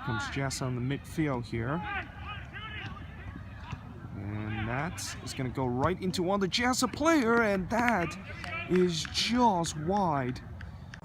Comes JASA on the midfield here. And that is going to go right into one of the JASA player, and that is just wide.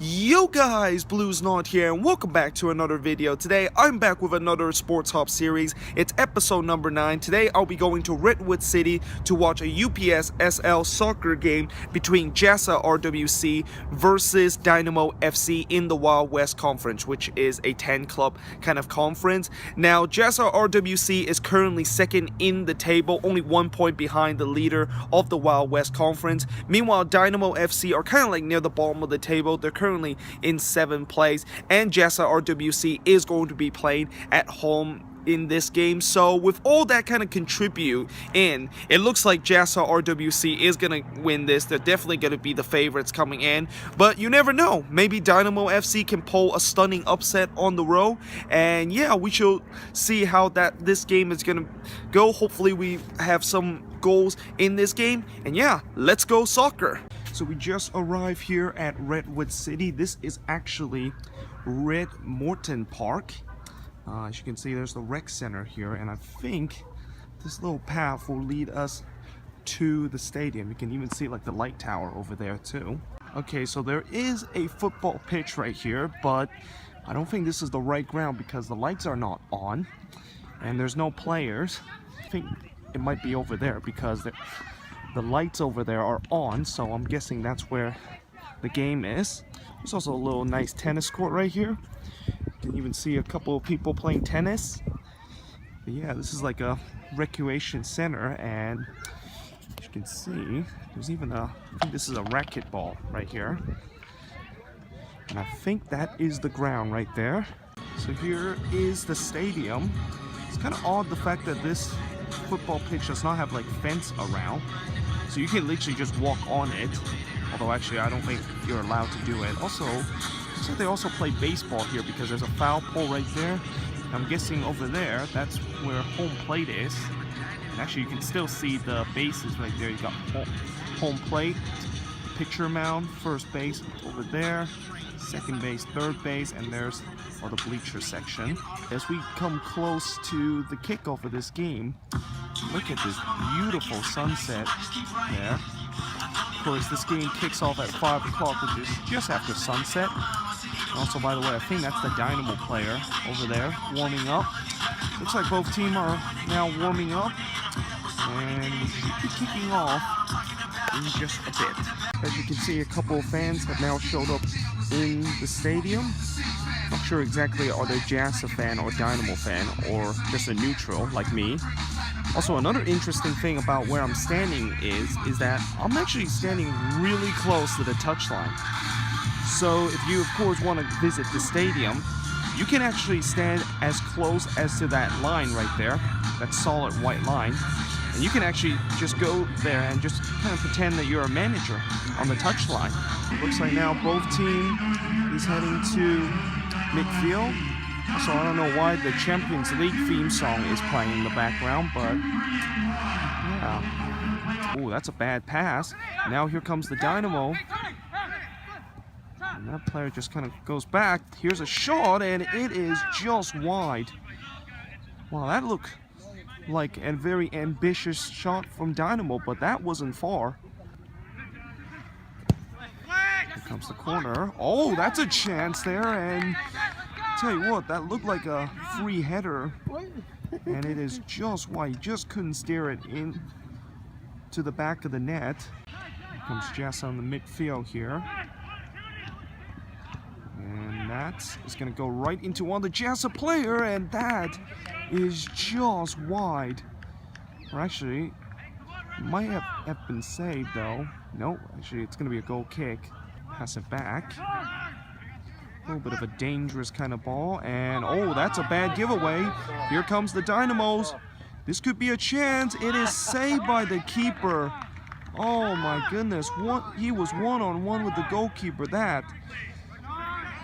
Yo guys, Blues Not here, and welcome back to another video. Today I'm back with another Sporthop series. It's episode number 9. Today I'll be going to Redwood City to watch a UPSL soccer game between JASA RWC versus Dynamo FC in the Wild West Conference, which is a 10 club kind of conference. Now JASA RWC is currently second in the table, only 1 point behind the leader of the Wild West Conference. Meanwhile, Dynamo FC are kind of like near the bottom of the table. They're currently in 7th place, and JASA RWC is going to be playing at home in this game. So with all that kind of contribute in, it looks like JASA RWC is gonna win this. They're definitely gonna be the favorites coming in, but you never know, maybe Dynamo FC can pull a stunning upset on the road. And yeah, we shall see how this game is gonna go. Hopefully we have some goals in this game, and yeah, let's go soccer. So we just arrived here at Redwood City. This is actually Red Morton Park. As you can see, there's the rec center here, and I think this little path will lead us to the stadium. You can even see like the light tower over there too. Okay, so there is a football pitch right here, but I don't think this is the right ground because the lights are not on and there's no players. I think it might be over there because the lights over there are on, so I'm guessing that's where the game is. There's also a little nice tennis court right here. You can even see a couple of people playing tennis. But yeah, this is like a recreation center, and as you can see, there's even I think this is a racquetball right here. And I think that is the ground right there. So here is the stadium. It's kind of odd the fact that this football pitch does not have like fence around. So you can literally just walk on it, although actually I don't think you're allowed to do it. Also, looks like they also play baseball here because there's a foul pole right there. I'm guessing over there, that's where home plate is. And actually you can still see the bases right there. You got home plate, pitcher mound, first base over there, second base, third base, and there's the bleacher section. As we come close to the kickoff of this game, look at this beautiful sunset there. Of course, this game kicks off at 5 o'clock, which is just after sunset. And also, by the way, I think that's the Dynamo player over there warming up. Looks like both teams are now warming up, and we should be kicking off in just a bit. As you can see, a couple of fans have now showed up in the stadium. Not sure exactly are they JASA fan or Dynamo fan or just a neutral like me. Also, another interesting thing about where I'm standing is that I'm actually standing really close to the touchline. So if you of course want to visit the stadium, you can actually stand as close as to that line right there, that solid white line. And you can actually just go there and just kind of pretend that you're a manager on the touchline. Looks like now both teams is heading to midfield. So I don't know why the Champions League theme song is playing in the background, but yeah. Oh, that's a bad pass. Now here comes the Dynamo. And that player just kind of goes back. Here's a shot, and it is just wide. Wow, that looked like a very ambitious shot from Dynamo, but that wasn't far. Here comes the corner. Oh, that's a chance there, and tell you what, that looked like a free header, and it is just wide. You just couldn't steer it in to the back of the net. Here comes JASA on the midfield here. And that is going to go right into one of the JASA player, and that is just wide. Or actually, it might have been saved though. Nope, actually it's going to be a goal kick. Pass it back. A little bit of a dangerous kind of ball, and oh, that's a bad giveaway. Here comes the Dynamos. This could be a chance. It is saved by the keeper. Oh my goodness, he was one-on-one with the goalkeeper. That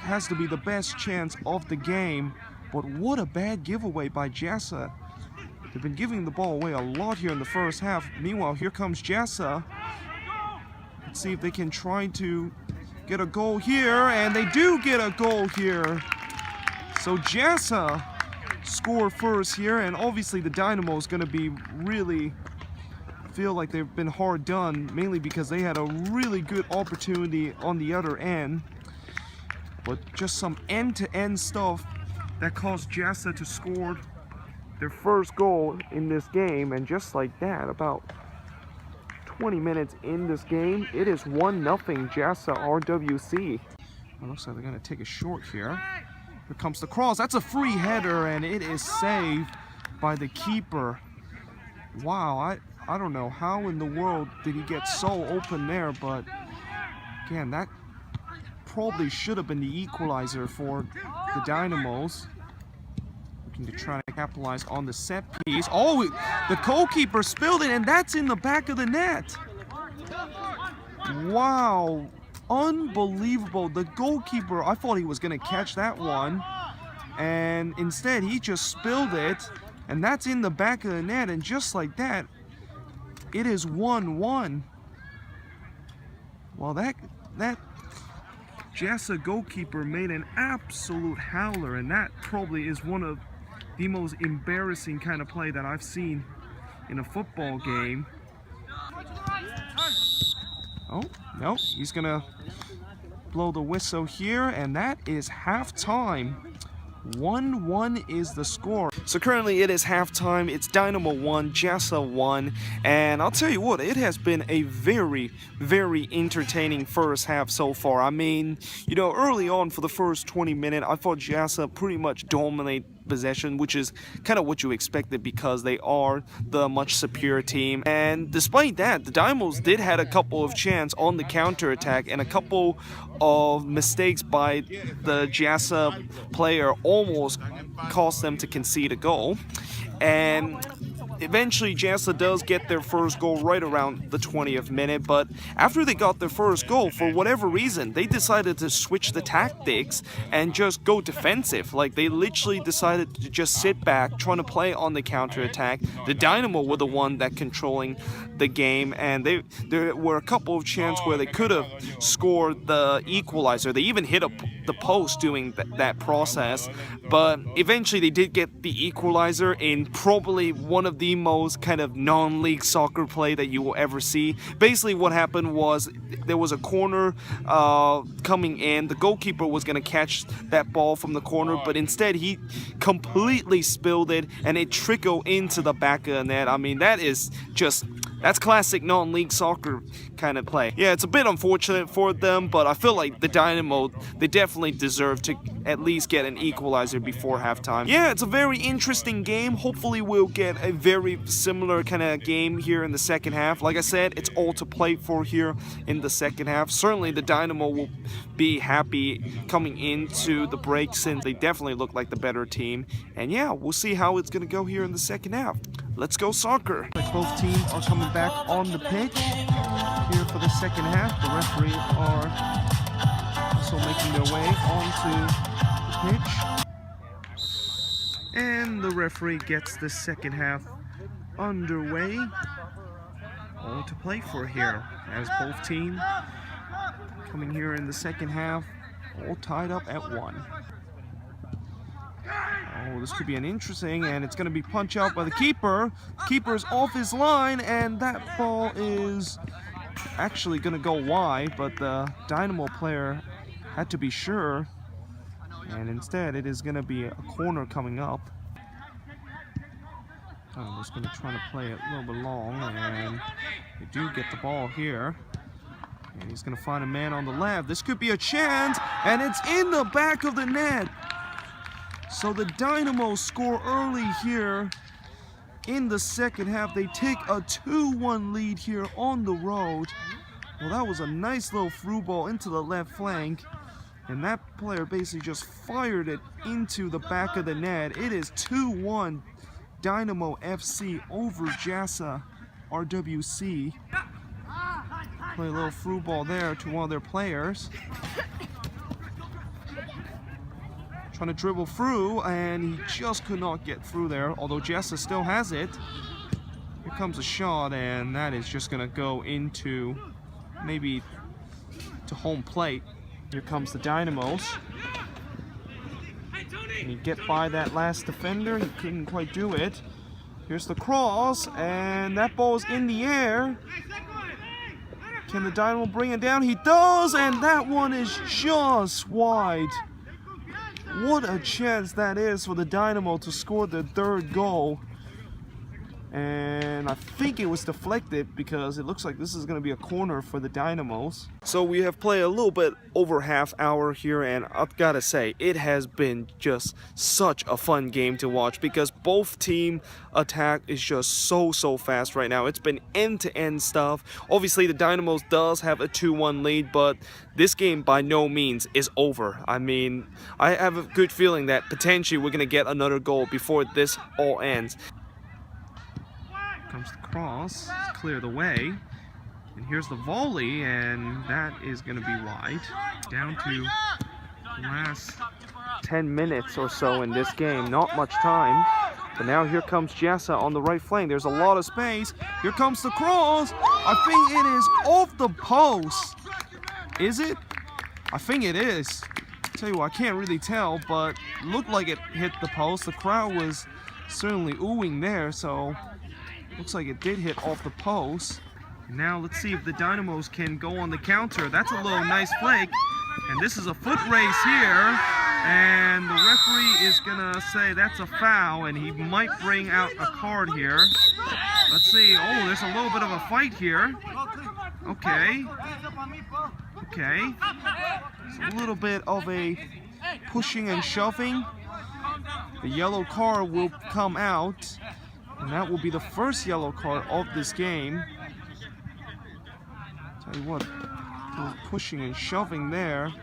has to be the best chance of the game, but what a bad giveaway by JASA. They've been giving the ball away a lot here in the first half. Meanwhile, here comes JASA. Let's see if they can try to get a goal here, and they do get a goal here. So JASA score first here, and obviously the Dynamo is going to be really feel like they've been hard done, mainly because they had a really good opportunity on the other end, but just some end-to-end stuff that caused JASA to score their first goal in this game. And just like that, about 20 minutes in this game, it is 1-0 JASA RWC. It looks like they're going to take a short here. Here comes the cross. That's a free header, and it is saved by the keeper. Wow, I don't know how in the world did he get so open there, but again, that probably should have been the equalizer for the Dynamos. Looking to try to capitalize on the set piece. Oh, the goalkeeper spilled it, and that's in the back of the net. Wow, unbelievable. The goalkeeper, I thought he was going to catch that one, and instead he just spilled it, and that's in the back of the net. And just like that, it is 1-1. Well, that JASA goalkeeper made an absolute howler, and that probably is one of the most embarrassing kind of play that I've seen in a football game. Oh, no, he's gonna blow the whistle here, and that is halftime. 1-1 is the score. So currently it is halftime. It's Dynamo 1, JASA 1, and I'll tell you what, it has been a very, very entertaining first half so far. I mean, you know, early on for the first 20 minutes, I thought JASA pretty much dominate possession, which is kind of what you expected because they are the much superior team. And despite that, the Dynamos did had a couple of chances on the counter attack, and a couple of mistakes by the JASA player almost caused them to concede a goal. And eventually JASA does get their first goal right around the 20th minute, but after they got their first goal, for whatever reason, they decided to switch the tactics and just go defensive. Like, they literally decided to just sit back, trying to play on the counterattack. The Dynamo were the one that controlling the game, and there were a couple of chances where they could have scored the equalizer. They even hit the post doing that process, but eventually they did get the equalizer in probably one of the most kind of non-league soccer play that you will ever see. Basically what happened was there was a corner coming in. The goalkeeper was going to catch that ball from the corner, but instead he completely spilled it, and it trickled into the back of the net. I mean, that's classic non-league soccer kind of play. Yeah, it's a bit unfortunate for them, but I feel like the Dynamo, they definitely deserve to at least get an equalizer before halftime. Yeah, it's a very interesting game. Hopefully we'll get a very similar kind of game here in the second half. Like I said, it's all to play for here in the second half. Certainly the Dynamo will be happy coming into the break, since they definitely look like the better team. And yeah, we'll see how it's going to go here in the second half. Let's go soccer. Like, both teams are coming back on the pitch here for the second half. The referee are also making their way onto the pitch. And the referee gets the second half underway. All to play for here, as both teams coming here in the second half, all tied up at 1. Oh, this could be an interesting, and it's going to be punch out by the keeper. Keeper's off his line, and that ball is actually going to go wide, but the Dynamo player had to be sure, and instead it is going to be a corner coming up. I'm just going to try to play it a little bit long, and they do get the ball here. And he's going to find a man on the left. This could be a chance, and it's in the back of the net. So the Dynamo score early here in the second half. They take a 2-1 lead here on the road. Well, that was a nice little through ball into the left flank, and that player basically just fired it into the back of the net. It is 2-1 Dynamo FC over JASA RWC. Play a little through ball there to one of their players. Trying to dribble through, and he just could not get through there, although JASA still has it. Here comes a shot, and that is just going to go into maybe to home plate. Here comes the Dynamos. Can he get by that last defender? He couldn't quite do it. Here's the cross, and that ball is in the air. Can the Dynamo bring it down? He does, and that one is just wide. What a chance that is for the Dynamo to score the third goal. And I think it was deflected because it looks like this is going to be a corner for the Dynamos. So we have played a little bit over half hour here, and I've got to say it has been just such a fun game to watch because both team attack is just so fast right now. It's been end-to-end stuff. Obviously the Dynamos does have a 2-1 lead, but this game by no means is over. I mean, I have a good feeling that potentially we're going to get another goal before this all ends. Comes the cross, clear the way, and here's the volley, and that is going to be wide. Down to the last 10 minutes or so in this game, not much time, but now here comes JASA on the right flank. There's a lot of space. Here comes the cross. I think it is off the post. Is it? I think it is. Tell you what, I can't really tell, but looked like it hit the post. The crowd was certainly oohing there, so looks like it did hit off the post. Now let's see if the Dynamos can go on the counter. That's a little nice flick. And this is a foot race here. And the referee is gonna say that's a foul, and he might bring out a card here. Let's see. Oh, there's a little bit of a fight here. Okay. Okay. It's a little bit of a pushing and shoving. The yellow card will come out. And that will be the first yellow card of this game. Tell you what, pushing and shoving there.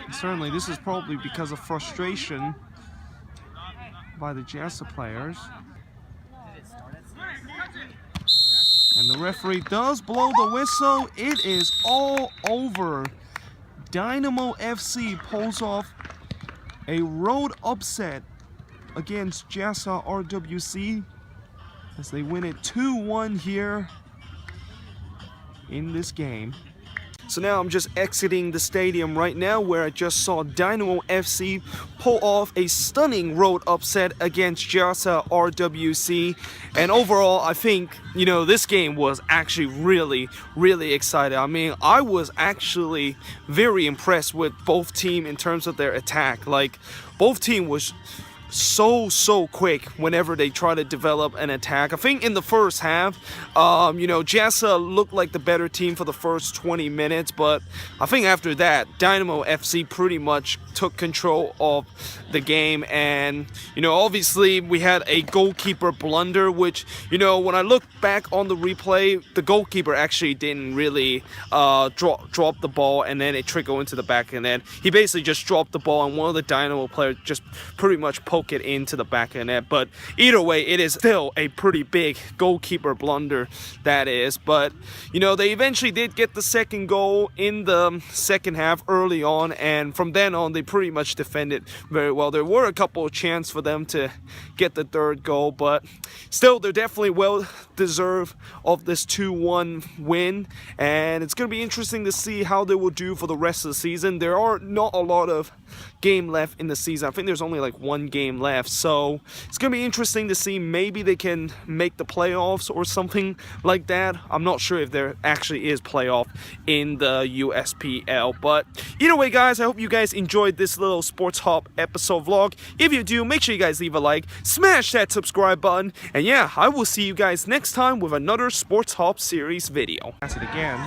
And certainly this is probably because of frustration by the JASA players. And the referee does blow the whistle. It is all over. Dynamo FC pulls off a road upset against JASA RWC as they win it 2-1 here in this game. So now I'm just exiting the stadium right now, where I just saw Dynamo FC pull off a stunning road upset against JASA RWC. And overall, I think, you know, this game was actually really exciting. I mean, I was actually very impressed with both teams in terms of their attack. Like, both teams was so quick whenever they try to develop an attack. I think in the first half, you know, JASA looked like the better team for the first 20 minutes, but I think after that, Dynamo FC pretty much took control of the game. And, you know, obviously we had a goalkeeper blunder, which, you know, when I look back on the replay, the goalkeeper actually didn't really drop the ball, and then it trickled into the back, and then he basically just dropped the ball, and one of the Dynamo players just pretty much poke it into the back of the net. But either way, it is still a pretty big goalkeeper blunder, that is. But, you know, they eventually did get the second goal in the second half early on, and from then on they pretty much defended very well. There were a couple of chances for them to get the third goal, but still they're definitely well deserved of this 2-1 win, and it's going to be interesting to see how they will do for the rest of the season. There are not a lot of game left in the season. I think there's only like one game left, so it's gonna be interesting to see. Maybe they can make the playoffs or something like that. I'm not sure if there actually is playoff in the USPL, but either way, guys, I hope you guys enjoyed this little Sporthop episode vlog. If you do, make sure you guys leave a like, smash that subscribe button, and yeah, I will see you guys next time with another Sporthop series video. Pass it again.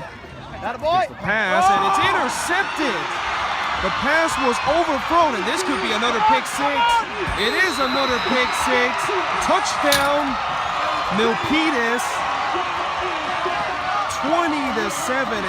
Here's the pass, and it's intercepted. The pass was overthrown, and this could be another pick six. It is another pick six. Touchdown, Milpitas, 20-7.